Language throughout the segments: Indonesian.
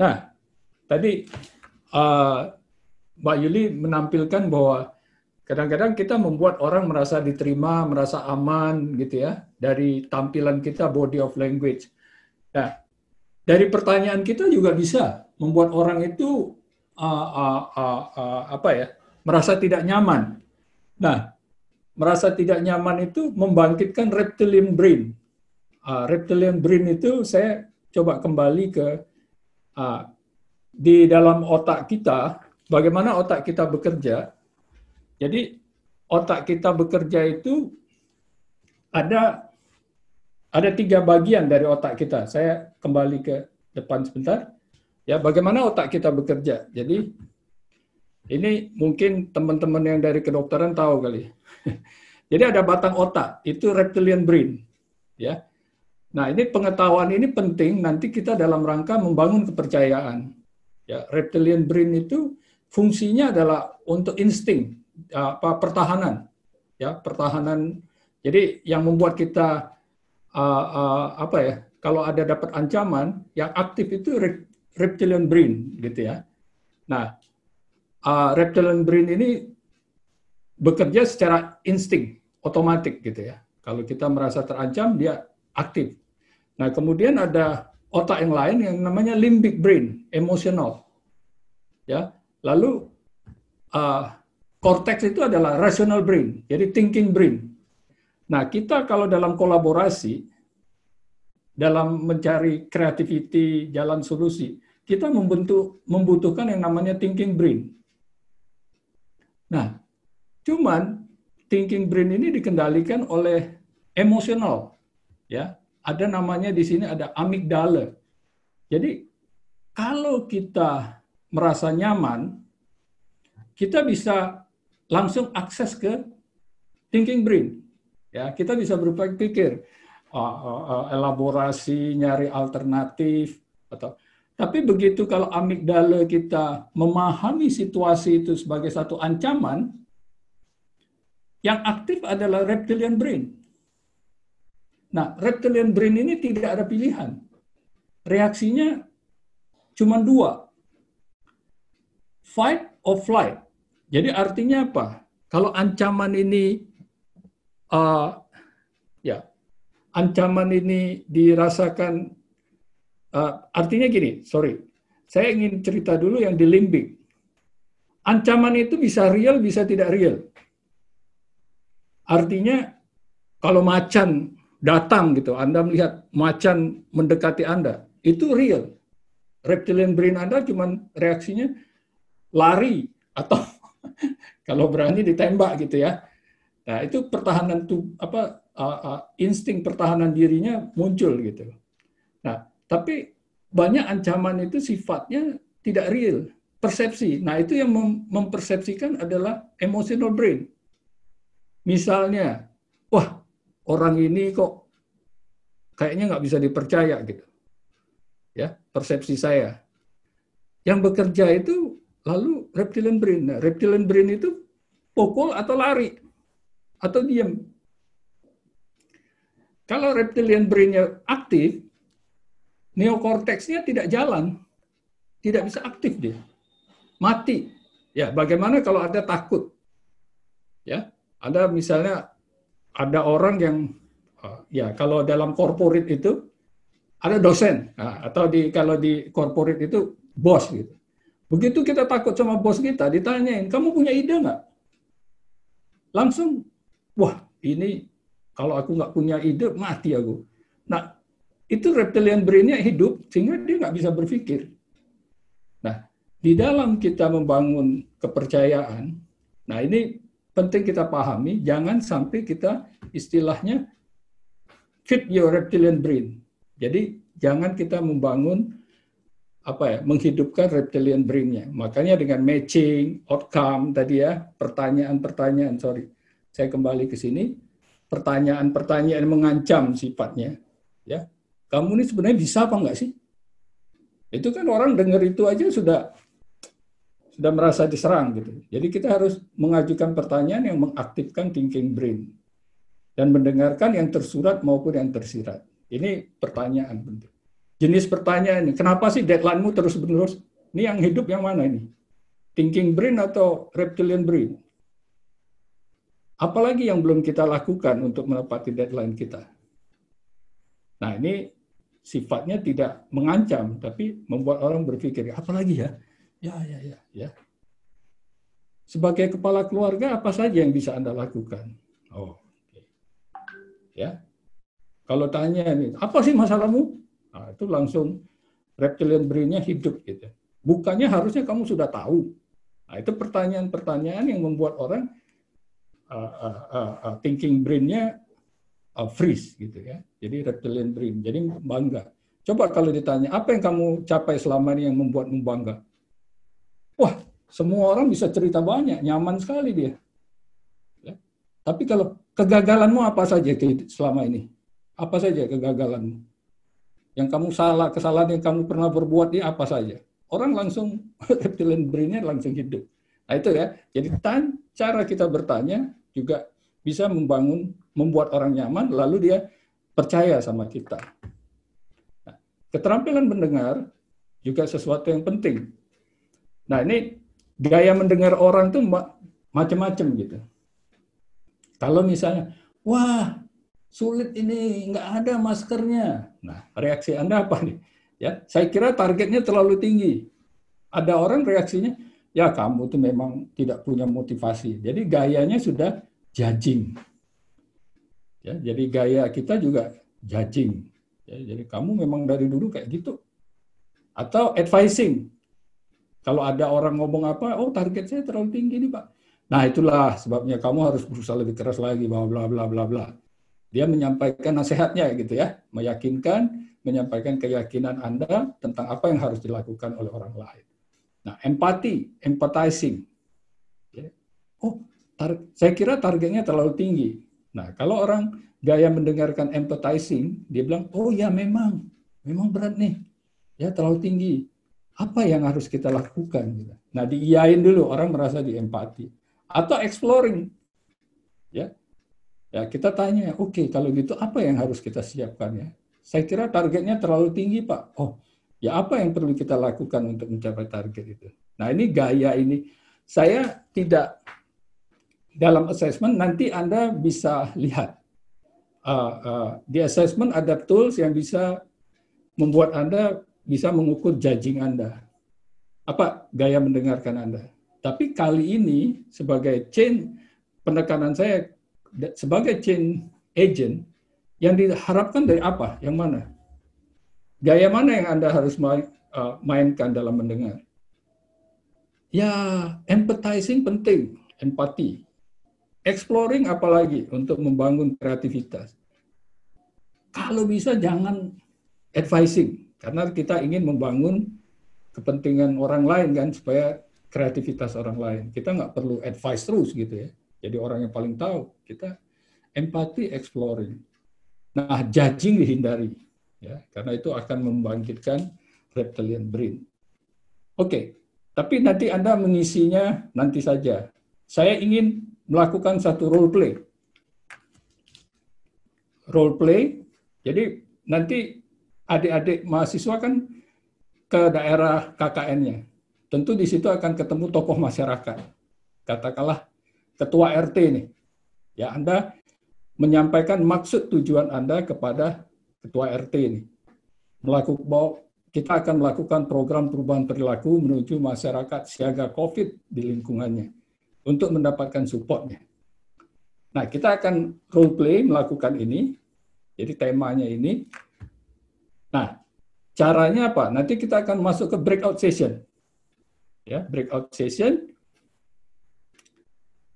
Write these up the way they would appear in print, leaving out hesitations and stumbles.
Nah, tadi Mbak Yuli menampilkan bahwa kadang-kadang kita membuat orang merasa diterima, merasa aman gitu ya, dari tampilan kita, body of language. Nah, dari pertanyaan kita juga bisa membuat orang itu merasa tidak nyaman. Nah, merasa tidak nyaman itu membangkitkan reptilian brain. Reptilian brain itu saya coba kembali ke di dalam otak kita, bagaimana otak kita bekerja. Jadi otak kita bekerja itu ada 3 bagian dari otak kita. Saya kembali ke depan sebentar. Ya, bagaimana otak kita bekerja. Jadi ini mungkin teman-teman yang dari kedokteran tahu kali. Jadi ada batang otak, itu reptilian brain, ya. Nah, ini pengetahuan ini penting nanti kita dalam rangka membangun kepercayaan. Ya, reptilian brain itu fungsinya adalah untuk insting, pertahanan, ya, pertahanan. Jadi yang membuat kita kalau ada dapat ancaman, yang aktif itu reptilian brain, gitu ya. Nah, reptilian brain ini bekerja secara insting, otomatis gitu ya. Kalau kita merasa terancam, dia aktif. Nah, kemudian ada otak yang lain yang namanya limbic brain, emosional. Ya, lalu cortex itu adalah rational brain, jadi thinking brain. Nah, kita kalau dalam kolaborasi, dalam mencari creativity, jalan solusi, kita membutuhkan yang namanya thinking brain. Nah, cuman thinking brain ini dikendalikan oleh emosional, ya. Ada namanya di sini ada amigdala. Jadi kalau kita merasa nyaman, kita bisa langsung akses ke thinking brain. Ya, kita bisa berpikir, elaborasi, nyari alternatif, tapi begitu kalau amigdala kita memahami situasi itu sebagai satu ancaman, yang aktif adalah reptilian brain. Nah, reptilian brain ini tidak ada pilihan. Reaksinya cuma 2. Fight or flight. Jadi artinya apa? Kalau ancaman ini ancaman ini dirasakan, artinya gini, saya ingin cerita dulu yang di limbik. Ancaman itu bisa real, bisa tidak real. Artinya kalau macan datang gitu, Anda melihat macan mendekati Anda, itu real. Reptilian brain Anda cuman reaksinya lari atau kalau berani ditembak gitu ya. Nah, itu pertahanan insting pertahanan dirinya muncul gitu. Nah, tapi banyak ancaman itu sifatnya tidak real, persepsi. Nah, itu yang mempersepsikan adalah emotional brain. Misalnya, wah, orang ini kok kayaknya nggak bisa dipercaya gitu. Ya, persepsi saya. Yang bekerja itu lalu reptilian brain. Nah, reptilian brain itu pukul atau lari atau diam. Kalau reptilian brain-nya aktif, neokorteksnya tidak jalan, tidak bisa aktif dia, mati. Ya, bagaimana kalau ada takut? Ya, ada misalnya ada orang yang ya kalau dalam corporate itu ada dosen, atau kalau di corporate itu bos gitu. Begitu kita takut sama bos kita, ditanyain, kamu punya ide nggak? Langsung, wah ini kalau aku nggak punya ide, mati aku. Nah, itu reptilian brain-nya hidup, sehingga dia nggak bisa berpikir. Nah, di dalam kita membangun kepercayaan, nah ini penting kita pahami, jangan sampai kita istilahnya feed your reptilian brain. Jadi, jangan kita membangun menghidupkan reptilian brain-nya. Makanya dengan matching, outcome tadi ya, pertanyaan-pertanyaan, saya kembali ke sini, pertanyaan-pertanyaan mengancam sifatnya, ya. Kamu ini sebenarnya bisa apa enggak sih? Itu kan orang dengar itu aja sudah merasa diserang gitu. Jadi kita harus mengajukan pertanyaan yang mengaktifkan thinking brain dan mendengarkan yang tersurat maupun yang tersirat. Ini pertanyaan penting. jenis pertanyaan ini. Kenapa sih deadline-mu terus-menerus? Ini yang hidup yang mana ini? Thinking brain atau reptilian brain? Apalagi yang belum kita lakukan untuk menepati deadline kita? Nah, ini sifatnya tidak mengancam, tapi membuat orang berpikir, apalagi ya? Ya. Sebagai kepala keluarga, apa saja yang bisa Anda lakukan? Oh, okay. Ya. Kalau tanya nih, apa sih masalahmu? Nah, itu langsung reptilian brain-nya hidup gitu. Bukannya harusnya kamu sudah tahu. Nah, itu pertanyaan-pertanyaan yang membuat orang thinking brain-nya freeze gitu ya. Jadi reptilian brain, jadi bangga. Coba kalau ditanya, apa yang kamu capai selama ini yang membuatmu bangga? Wah, semua orang bisa cerita banyak, nyaman sekali dia. Ya. Tapi kalau kegagalanmu apa saja selama ini? Apa saja kegagalanmu? Yang kamu salah, kesalahan yang kamu pernah berbuat ini apa saja? Orang langsung, reptilian brain-nya langsung hidup. Nah itu ya, jadi cara kita bertanya juga bisa membuat orang nyaman, lalu dia percaya sama kita. Nah, keterampilan mendengar juga sesuatu yang penting. Nah ini gaya mendengar orang tuh macam-macam gitu. Kalau misalnya, wah sulit ini, nggak ada maskernya. Nah reaksi Anda apa nih? Ya, saya kira targetnya terlalu tinggi. Ada orang reaksinya, ya kamu tuh memang tidak punya motivasi. Jadi gayanya sudah judging. Ya, jadi gaya kita juga judging. Ya, jadi kamu memang dari dulu kayak gitu. Atau advising. Kalau ada orang ngomong apa, oh target saya terlalu tinggi nih Pak. Nah itulah sebabnya kamu harus berusaha lebih keras lagi, bla bla bla bla bla. Dia menyampaikan nasihatnya gitu ya, meyakinkan, menyampaikan keyakinan Anda tentang apa yang harus dilakukan oleh orang lain. Nah empati, empathizing. Oh saya kira targetnya terlalu tinggi. Nah kalau orang gaya mendengarkan empathizing, dia bilang, oh ya memang berat nih, ya terlalu tinggi. Apa yang harus kita lakukan? Nah, diiyain dulu, orang merasa diempati. Atau exploring. Ya, kita tanya, oke, kalau gitu apa yang harus kita siapkan ya? Saya kira targetnya terlalu tinggi, Pak. Oh, ya apa yang perlu kita lakukan untuk mencapai target itu? Nah, ini gaya ini. Saya tidak, dalam assessment, nanti Anda bisa lihat. Di assessment ada tools yang bisa membuat Anda bisa mengukur judging Anda. Apa gaya mendengarkan Anda. Tapi kali ini sebagai chain penekanan saya sebagai chain agent yang diharapkan dari apa? Yang mana? Gaya mana yang Anda harus mainkan dalam mendengar? Ya, empathizing penting, empati. Exploring apalagi untuk membangun kreativitas. Kalau bisa jangan advising, karena kita ingin membangun kepentingan orang lain kan, supaya kreativitas orang lain. Kita nggak perlu advice terus gitu ya. Jadi orang yang paling tahu. Kita empati, exploring. Nah, judging dihindari. Ya, karena itu akan membangkitkan reptilian brain. Oke, tapi nanti Anda mengisinya nanti saja. Saya ingin melakukan satu role play. Role play, jadi nanti adik-adik mahasiswa kan ke daerah KKN-nya. Tentu di situ akan ketemu tokoh masyarakat. Katakanlah ketua RT nih. Ya, Anda menyampaikan maksud tujuan Anda kepada ketua RT ini. Kita akan melakukan program perubahan perilaku menuju masyarakat siaga COVID di lingkungannya untuk mendapatkan supportnya. Nah, kita akan role play melakukan ini. Jadi temanya ini. Nah, caranya apa? Nanti kita akan masuk ke breakout session. Ya, breakout session.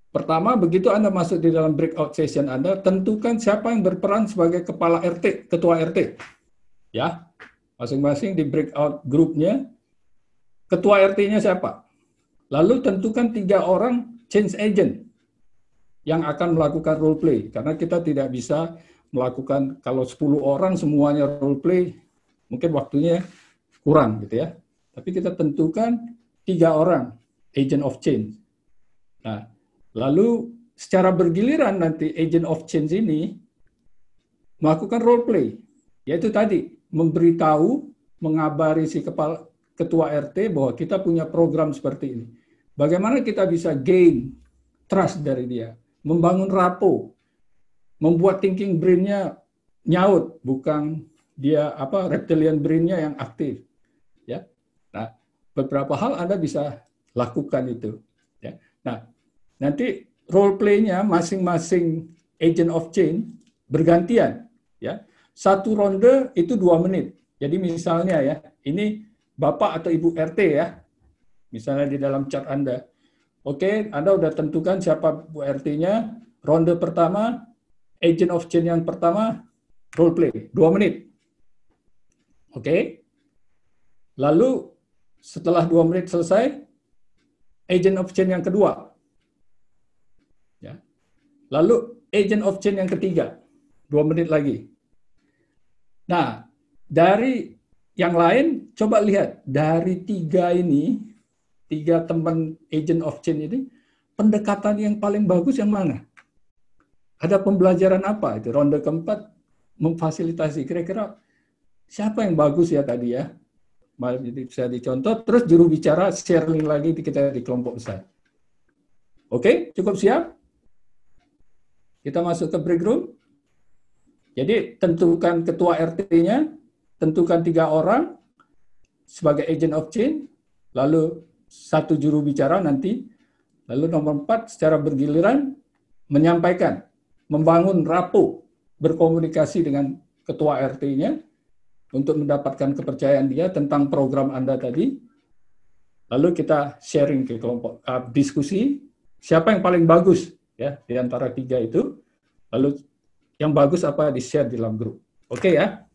Pertama, begitu Anda masuk di dalam breakout session Anda, tentukan siapa yang berperan sebagai kepala RT, ketua RT. Ya, masing-masing di breakout grupnya, ketua RT-nya siapa. Lalu tentukan 3 orang change agent yang akan melakukan role play. Karena kita tidak bisa melakukan, kalau 10 orang semuanya role play, mungkin waktunya kurang gitu ya. Tapi kita tentukan 3 orang agent of change. Nah, lalu secara bergiliran nanti agent of change ini melakukan role play, yaitu tadi memberitahu mengabari si ketua RT bahwa kita punya program seperti ini. Bagaimana kita bisa gain trust dari dia, membangun rapport, membuat thinking brain-nya nyaut, bukan dia reptilian brain-nya yang aktif. Ya, nah beberapa hal Anda bisa lakukan itu. Ya, nah nanti role play-nya masing-masing agent of change bergantian. Ya, satu ronde itu 2 menit. Jadi misalnya ya, ini Bapak atau Ibu RT ya, misalnya di dalam chat Anda. Oke, Anda udah tentukan siapa Bu RT-nya. Ronde pertama, agent of change yang pertama, role play, 2 menit. Oke. Lalu setelah 2 menit selesai, agent of change yang kedua. Ya. Lalu agent of change yang ketiga, 2 menit lagi. Nah, dari yang lain, coba lihat, dari 3 teman agent of change ini, pendekatan yang paling bagus yang mana? Ada pembelajaran apa? Itu ronde keempat, memfasilitasi. Kira-kira siapa yang bagus ya tadi ya? Jadi bisa dicontoh, terus juru bicara sharing lagi kita di kelompok besar. Oke, cukup siap? Kita masuk ke break room. Jadi tentukan ketua RT-nya, tentukan 3 orang sebagai agent of change, lalu 1 juru bicara nanti, lalu nomor 4 secara bergiliran menyampaikan, membangun rapport, berkomunikasi dengan ketua RT-nya untuk mendapatkan kepercayaan dia tentang program Anda tadi. Lalu kita sharing ke kelompok, diskusi siapa yang paling bagus ya di antara 3 itu. Lalu yang bagus apa di share di dalam grup. Oke ya.